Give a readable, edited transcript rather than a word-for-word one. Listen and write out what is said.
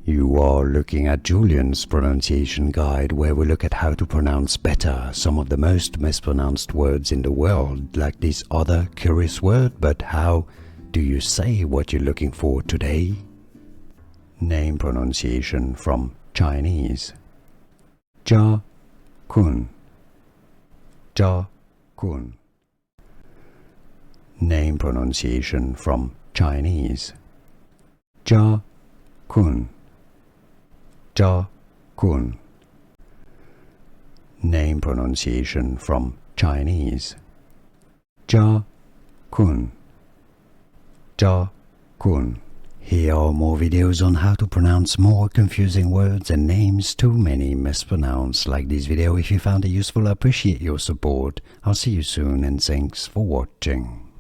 You are looking at Julian's pronunciation guide, where we look at how to pronounce better some of the most mispronounced words in the world, like this other curious word. But how do you say what you're looking for today? Name pronunciation from Chinese. Jia Kun. Jia Kun. Name pronunciation from Chinese. Jia Kun. Jia Kun. Name pronunciation from Chinese. Jia Kun. Jia Kun. Here are more videos on how to pronounce more confusing words and names too many mispronounced. Like this video if you found it useful. I appreciate your support. I'll see you soon and thanks for watching.